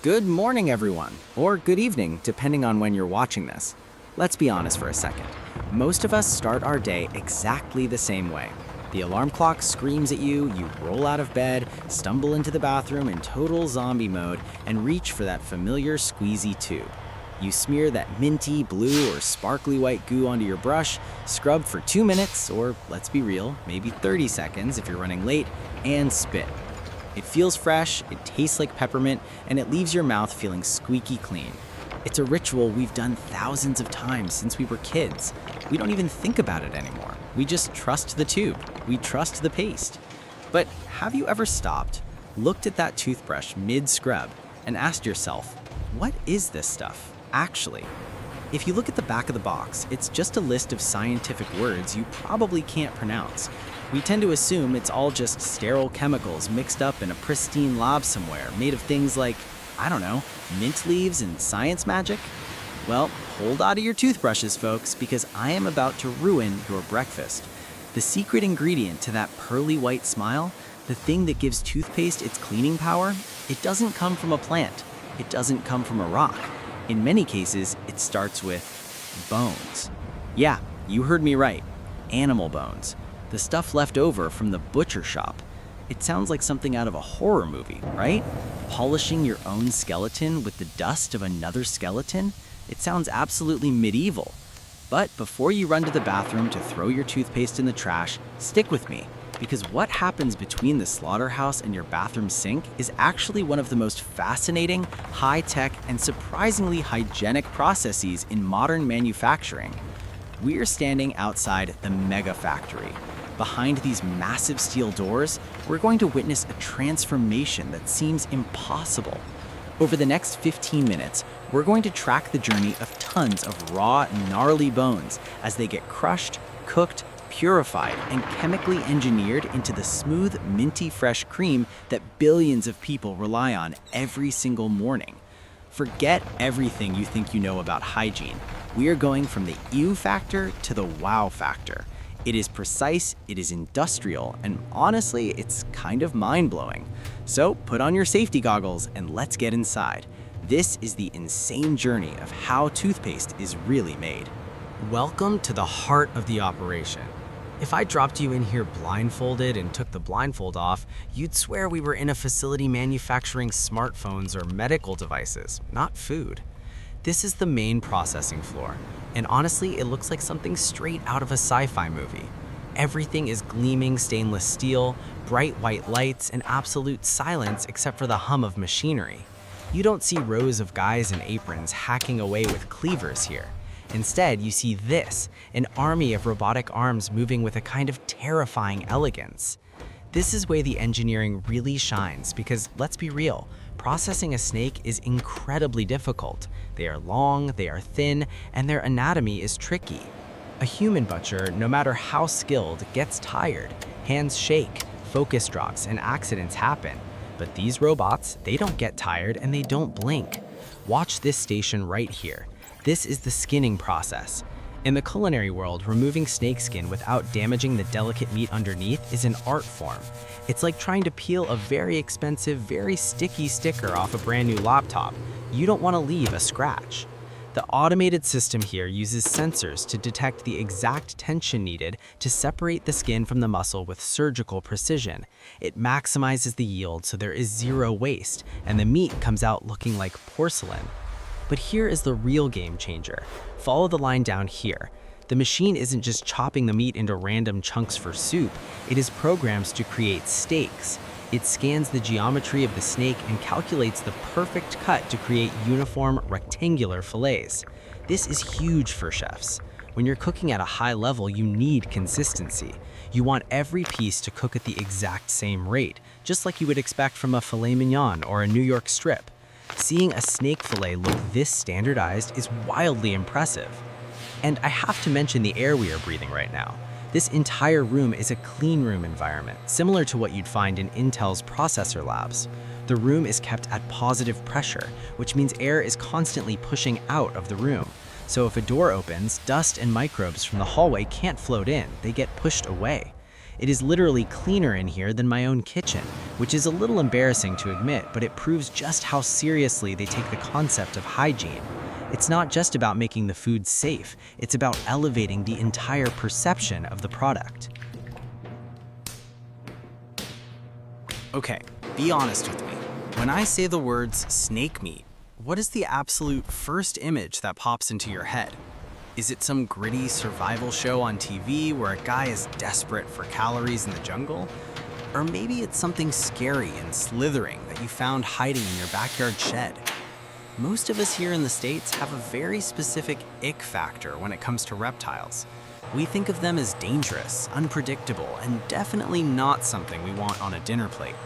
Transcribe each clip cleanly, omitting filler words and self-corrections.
Good morning, everyone, or good evening, depending on when you're watching this. Let's be honest for a second. Most of us start our day exactly the same way. The alarm clock screams at you, you roll out of bed, stumble into the bathroom in total zombie mode, and reach for that familiar squeezy tube. You smear that minty, blue, or sparkly white goo onto your brush, scrub for 2 minutes, or let's be real, maybe 30 seconds if you're running late, and spit. It feels fresh, it tastes like peppermint, and it leaves your mouth feeling squeaky clean. It's a ritual we've done thousands of times since we were kids. We don't even think about it anymore. We just trust the tube. We trust the paste. But have you ever stopped, looked at that toothbrush mid-scrub, and asked yourself, what is this stuff, actually? If you look at the back of the box, it's just a list of scientific words you probably can't pronounce. We tend to assume it's all just sterile chemicals mixed up in a pristine lab somewhere made of things like, I don't know, mint leaves and science magic? Well, hold on to your toothbrushes, folks, because I am about to ruin your breakfast. The secret ingredient to that pearly white smile, the thing that gives toothpaste its cleaning power, it doesn't come from a plant. It doesn't come from a rock. In many cases, it starts with bones. Yeah, you heard me right. Animal bones. The stuff left over from the butcher shop. It sounds like something out of a horror movie, right? Polishing your own skeleton with the dust of another skeleton? It sounds absolutely medieval. But before you run to the bathroom to throw your toothpaste in the trash, stick with me, because what happens between the slaughterhouse and your bathroom sink is actually one of the most fascinating, high-tech, and surprisingly hygienic processes in modern manufacturing. We're standing outside the mega factory. Behind these massive steel doors, we're going to witness a transformation that seems impossible. Over the next 15 minutes, we're going to track the journey of tons of raw, gnarly bones as they get crushed, cooked, purified, and chemically engineered into the smooth, minty fresh cream that billions of people rely on every single morning. Forget everything you think you know about hygiene. We are going from the ew factor to the wow factor. It is precise, it is industrial, and honestly, it's kind of mind-blowing. So put on your safety goggles and let's get inside. This is the insane journey of how toothpaste is really made. Welcome to the heart of the operation. If I dropped you in here blindfolded and took the blindfold off, you'd swear we were in a facility manufacturing smartphones or medical devices, not food. This is the main processing floor, and honestly, it looks like something straight out of a sci-fi movie. Everything is gleaming stainless steel, bright white lights, and absolute silence except for the hum of machinery. You don't see rows of guys in aprons hacking away with cleavers here. Instead, you see this, an army of robotic arms moving with a kind of terrifying elegance. This is where the engineering really shines because, let's be real, processing a snake is incredibly difficult. They are long, they are thin, and their anatomy is tricky. A human butcher, no matter how skilled, gets tired. Hands shake, focus drops, and accidents happen. But these robots, they don't get tired and they don't blink. Watch this station right here. This is the skinning process. In the culinary world, removing snake skin without damaging the delicate meat underneath is an art form. It's like trying to peel a very expensive, very sticky sticker off a brand new laptop. You don't want to leave a scratch. The automated system here uses sensors to detect the exact tension needed to separate the skin from the muscle with surgical precision. It maximizes the yield so there is zero waste, and the meat comes out looking like porcelain. But here is the real game changer. Follow the line down here. The machine isn't just chopping the meat into random chunks for soup, it is programmed to create steaks. It scans the geometry of the snake and calculates the perfect cut to create uniform, rectangular fillets. This is huge for chefs. When you're cooking at a high level, you need consistency. You want every piece to cook at the exact same rate, just like you would expect from a filet mignon or a New York strip. Seeing a snake fillet look this standardized is wildly impressive. And I have to mention the air we are breathing right now. This entire room is a clean room environment, similar to what you'd find in Intel's processor labs. The room is kept at positive pressure, which means air is constantly pushing out of the room. So if a door opens, dust and microbes from the hallway can't float in, they get pushed away. It is literally cleaner in here than my own kitchen, which is a little embarrassing to admit, but it proves just how seriously they take the concept of hygiene. It's not just about making the food safe, it's about elevating the entire perception of the product. Okay, be honest with me. When I say the words snake meat, what is the absolute first image that pops into your head? Is it some gritty survival show on TV where a guy is desperate for calories in the jungle? Or maybe it's something scary and slithering that you found hiding in your backyard shed? Most of us here in the States have a very specific ick factor when it comes to reptiles. We think of them as dangerous, unpredictable, and definitely not something we want on a dinner plate.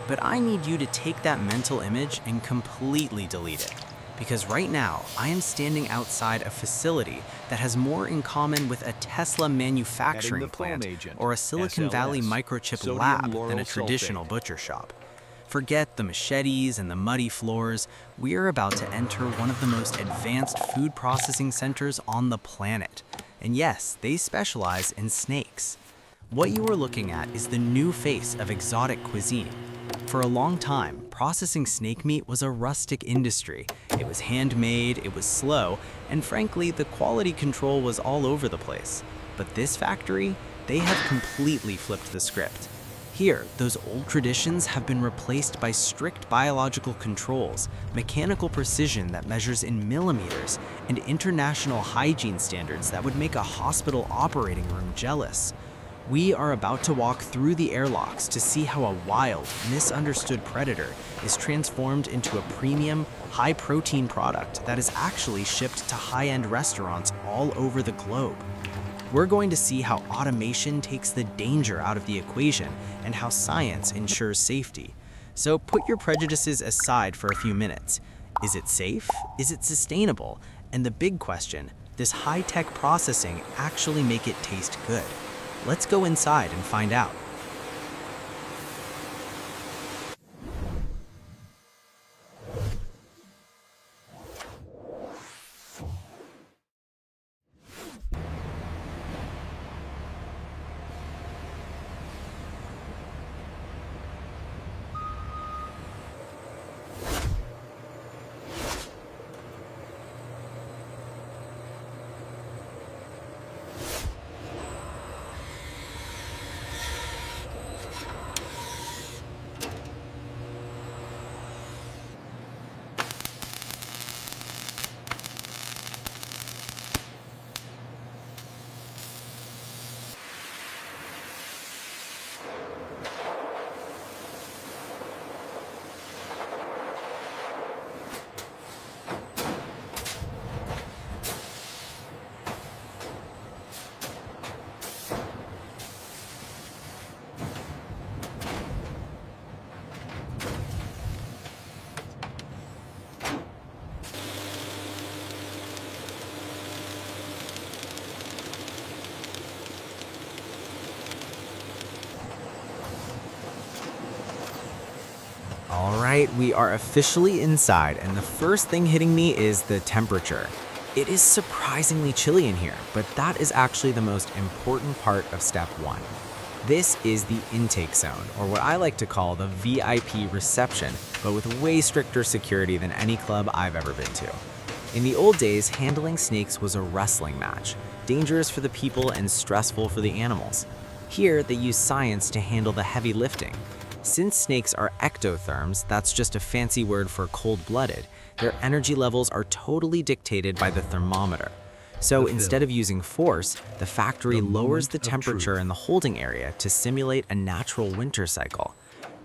But I need you to take that mental image and completely delete it. Because right now, I am standing outside a facility that has more in common with a Tesla manufacturing plant or a Silicon Valley microchip lab than a traditional butcher shop. Forget the machetes and the muddy floors. We are about to enter one of the most advanced food processing centers on the planet. And yes, they specialize in snakes. What you are looking at is the new face of exotic cuisine. For a long time, processing snake meat was a rustic industry. It was handmade, it was slow, and frankly, the quality control was all over the place. But this factory, they have completely flipped the script. Here, those old traditions have been replaced by strict biological controls, mechanical precision that measures in millimeters, and international hygiene standards that would make a hospital operating room jealous. We are about to walk through the airlocks to see how a wild, misunderstood predator is transformed into a premium, high-protein product that is actually shipped to high-end restaurants all over the globe. We're going to see how automation takes the danger out of the equation and how science ensures safety. So put your prejudices aside for a few minutes. Is it safe? Is it sustainable? And the big question, does high-tech processing actually make it taste good? Let's go inside and find out. All right, we are officially inside, and the first thing hitting me is the temperature. It is surprisingly chilly in here, but that is actually the most important part of step one. This is the intake zone, or what I like to call the VIP reception, but with way stricter security than any club I've ever been to. In the old days, handling snakes was a wrestling match, dangerous for the people and stressful for the animals. Here, they use science to handle the heavy lifting. Since snakes are ectotherms, that's just a fancy word for cold-blooded, their energy levels are totally dictated by the thermometer. So instead of using force, the factory lowers the temperature in the holding area to simulate a natural winter cycle.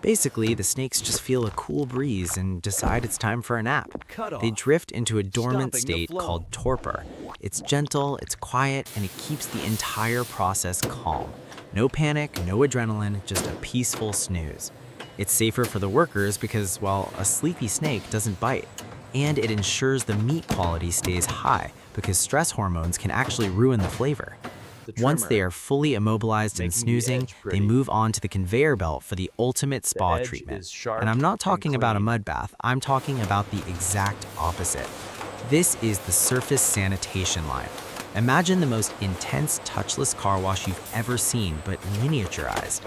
Basically, the snakes just feel a cool breeze and decide it's time for a nap. They drift into a dormant state called torpor. It's gentle, it's quiet, and it keeps the entire process calm. No panic, no adrenaline, just a peaceful snooze. It's safer for the workers because, well, a sleepy snake doesn't bite. And it ensures the meat quality stays high because stress hormones can actually ruin the flavor. Once they are fully immobilized and snoozing, they move on to the conveyor belt for the ultimate spa treatment. And I'm not talking about a mud bath, I'm talking about the exact opposite. This is the surface sanitation line. Imagine the most intense touchless car wash you've ever seen, but miniaturized.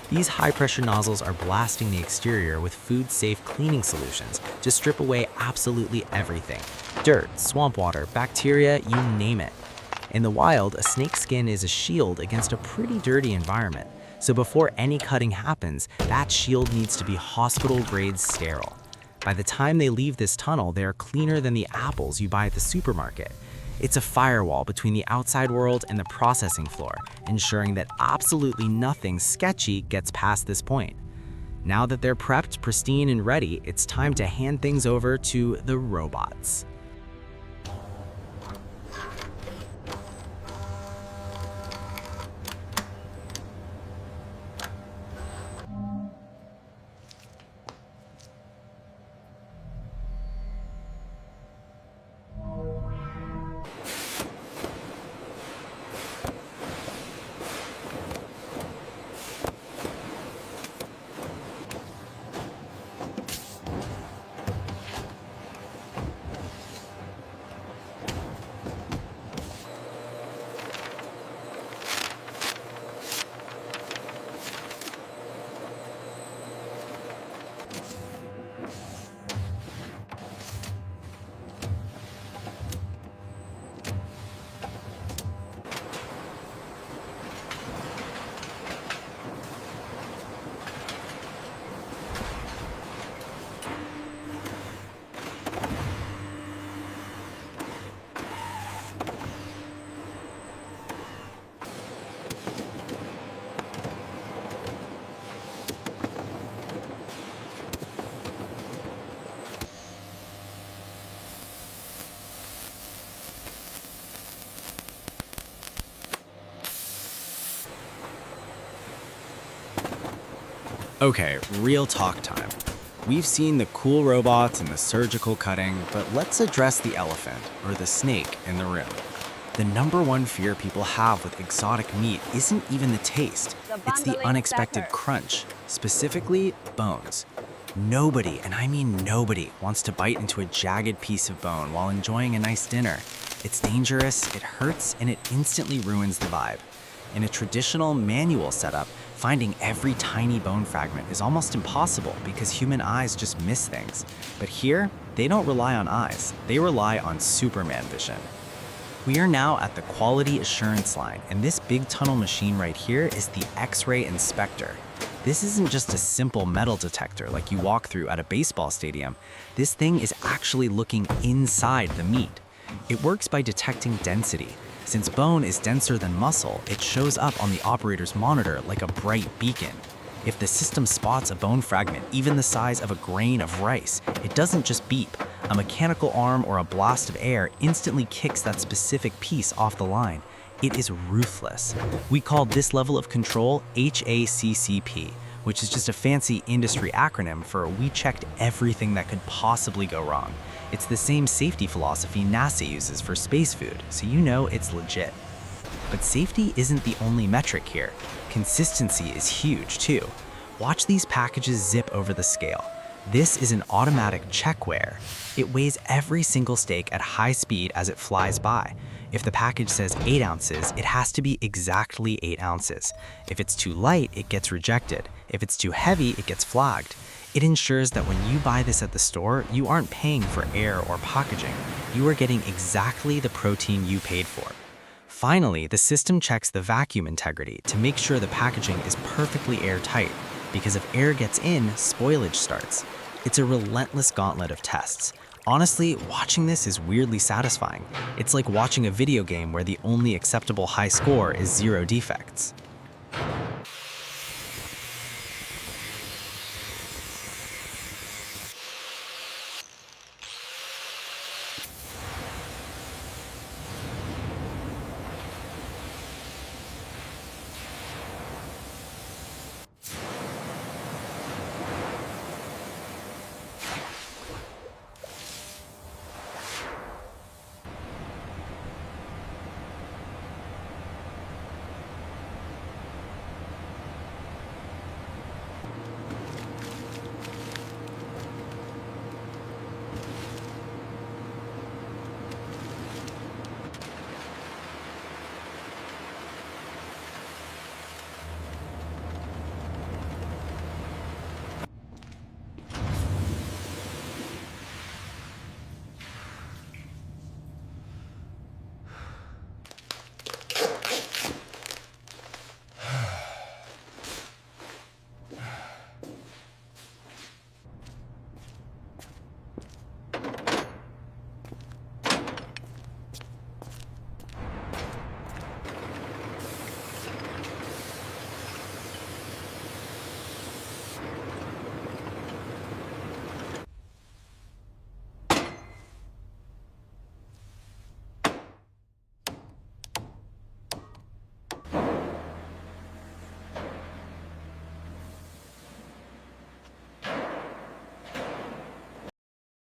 These high-pressure nozzles are blasting the exterior with food-safe cleaning solutions to strip away absolutely everything. Dirt, swamp water, bacteria, you name it. In the wild, a snake's skin is a shield against a pretty dirty environment. So before any cutting happens, that shield needs to be hospital-grade sterile. By the time they leave this tunnel, they are cleaner than the apples you buy at the supermarket. It's a firewall between the outside world and the processing floor, ensuring that absolutely nothing sketchy gets past this point. Now that they're prepped, pristine, and ready, it's time to hand things over to the robots. Okay, real talk time. We've seen the cool robots and the surgical cutting, but let's address the elephant, or the snake, in the room. The number one fear people have with exotic meat isn't even the taste. It's the unexpected crunch, specifically bones. Nobody, and I mean nobody, wants to bite into a jagged piece of bone while enjoying a nice dinner. It's dangerous, it hurts, and it instantly ruins the vibe. In a traditional manual setup, finding every tiny bone fragment is almost impossible because human eyes just miss things. But here, they don't rely on eyes, they rely on Superman vision. We are now at the quality assurance line, and this big tunnel machine right here is the X-ray inspector. This isn't just a simple metal detector like you walk through at a baseball stadium. This thing is actually looking inside the meat. It works by detecting density. Since bone is denser than muscle, it shows up on the operator's monitor like a bright beacon. If the system spots a bone fragment even the size of a grain of rice, it doesn't just beep. A mechanical arm or a blast of air instantly kicks that specific piece off the line. It is ruthless. We call this level of control HACCP, which is just a fancy industry acronym for we checked everything that could possibly go wrong. It's the same safety philosophy NASA uses for space food, so you know it's legit. But safety isn't the only metric here. Consistency is huge too. Watch these packages zip over the scale. This is an automatic checkweigher. It weighs every single steak at high speed as it flies by. If the package says 8 ounces, it has to be exactly 8 ounces. If it's too light, it gets rejected. If it's too heavy, it gets flagged. It ensures that when you buy this at the store, you aren't paying for air or packaging. You are getting exactly the protein you paid for. Finally, the system checks the vacuum integrity to make sure the packaging is perfectly airtight, because if air gets in, spoilage starts. It's a relentless gauntlet of tests. Honestly, watching this is weirdly satisfying. It's like watching a video game where the only acceptable high score is 0 defects.